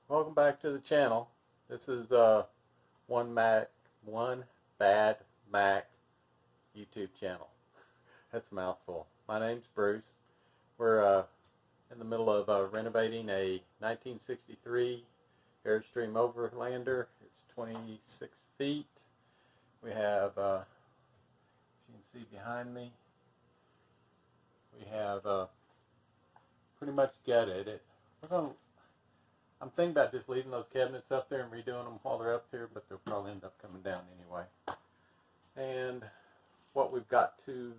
Welcome back to the channel. This is One Bad Mac YouTube channel. That's a mouthful. My name's Bruce. We're in the middle of renovating a 1963 Airstream Overlander. It's 26 feet. We have, as you can see behind me, we have pretty much gutted it. I'm thinking about just leaving those cabinets up there and redoing them while they're up here, but they'll probably end up coming down anyway. And what we've got to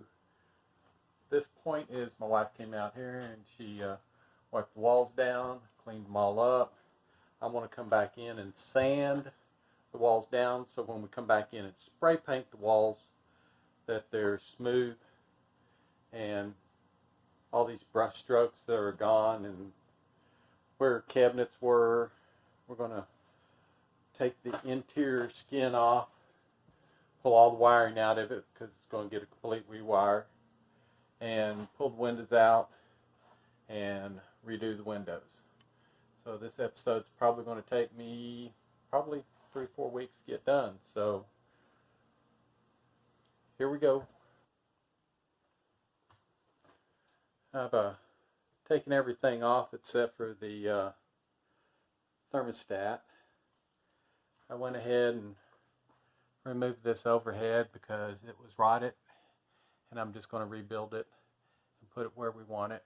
this point is my wife came out here and she wiped the walls down, cleaned them all up. I want to come back in and sand the walls down, so when we come back in and spray paint the walls, that they're smooth and all these brush strokes that are gone, and where cabinets were, we're going to take the interior skin off, pull all the wiring out of it because it's going to get a complete rewire, and pull the windows out and redo the windows. So this episode's probably going to take me probably 3 or 4 weeks to get done. So here we go. I've taken everything off except for the thermostat. I went ahead and removed this overhead because it was rotted, and I'm just going to rebuild it and put it where we want it.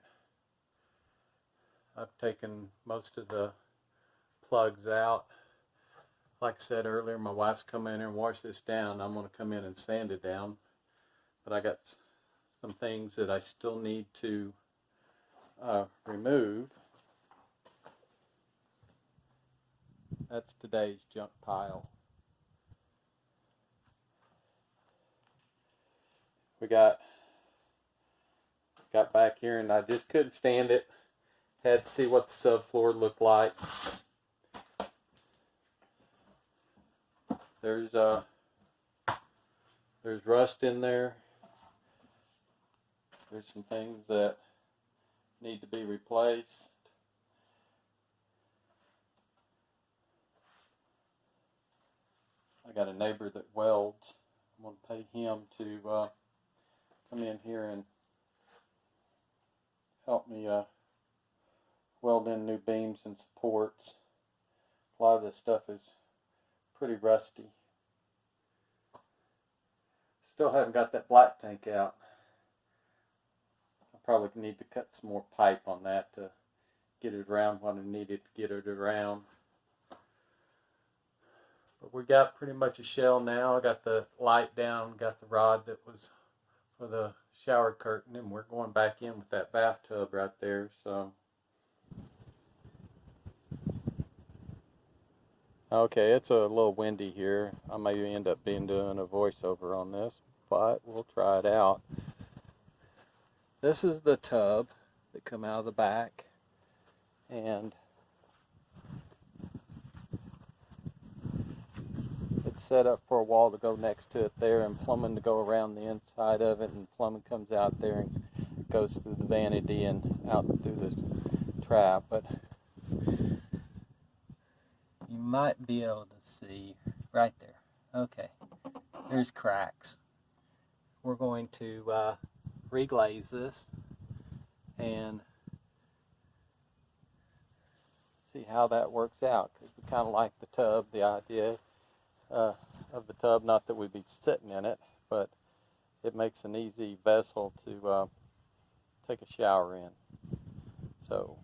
I've taken most of the plugs out. Like I said earlier, my wife's come in here and washed this down. I'm going to come in and sand it down, but I got some things that I still need to remove. That's today's junk pile. We got back here and I just couldn't stand it. Had to see what the subfloor looked like. There's rust in there. There's some things that need to be replaced. I got a neighbor that welds. I'm going to pay him to come in here and help me weld in new beams and supports. A lot of this stuff is pretty rusty. Still haven't got that black tank out. I probably need to cut some more pipe on that to get it around what I needed to get it around. But we got pretty much a shell now. I got the light down, got the rod that was for the shower curtain, and we're going back in with that bathtub right there. So okay, it's a little windy here. I may end up doing a voiceover on this, but we'll try it out. This is the tub that come out of the back, and it's set up for a wall to go next to it there, and plumbing to go around the inside of it, and plumbing comes out there and goes through the vanity and out through the trap. But you might be able to see right there. Okay, there's cracks. We're going to reglaze this and see how that works out, because we kind of like the tub, the idea of the tub, not that we'd be sitting in it, but it makes an easy vessel to take a shower in. So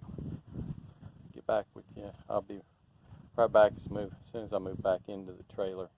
get back with you. I'll be right back as soon as I move back into the trailer.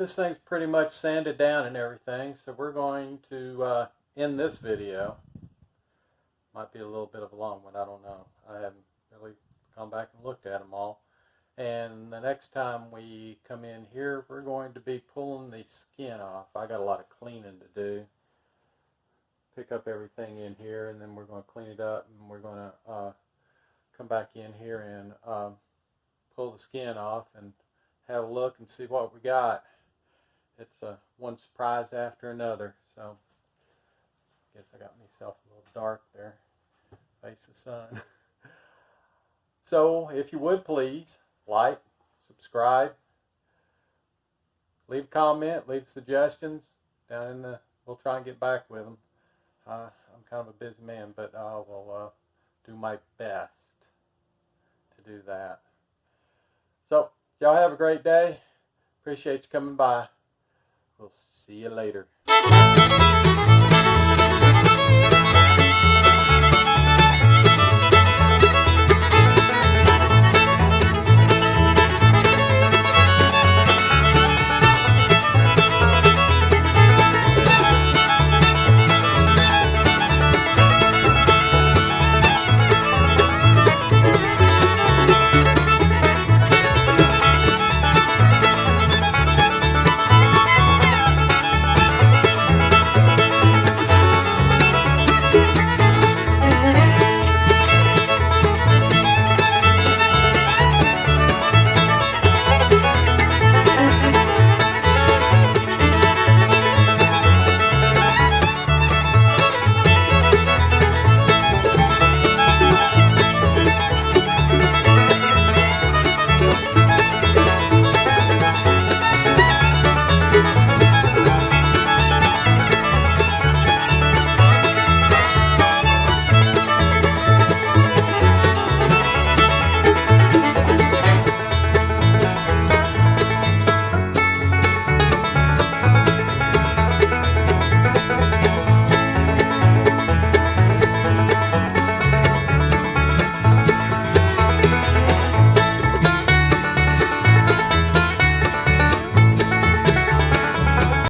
this thing's pretty much sanded down and everything, so we're going to end this video. Might be a little bit of a long one, I don't know. I haven't really gone back and looked at them all. And the next time we come in here, we're going to be pulling the skin off. I got a lot of cleaning to do. Pick up everything in here, and then we're going to clean it up, and we're going to come back in here and pull the skin off and have a look and see what we got. It's one surprise after another, so I guess I got myself a little dark there. Face the sun. So if you would please like, subscribe, leave a comment, leave suggestions down in the. We'll try and get back with them. I'm kind of a busy man, but I will do my best to do that. So y'all have a great day. Appreciate you coming by. We'll see you later.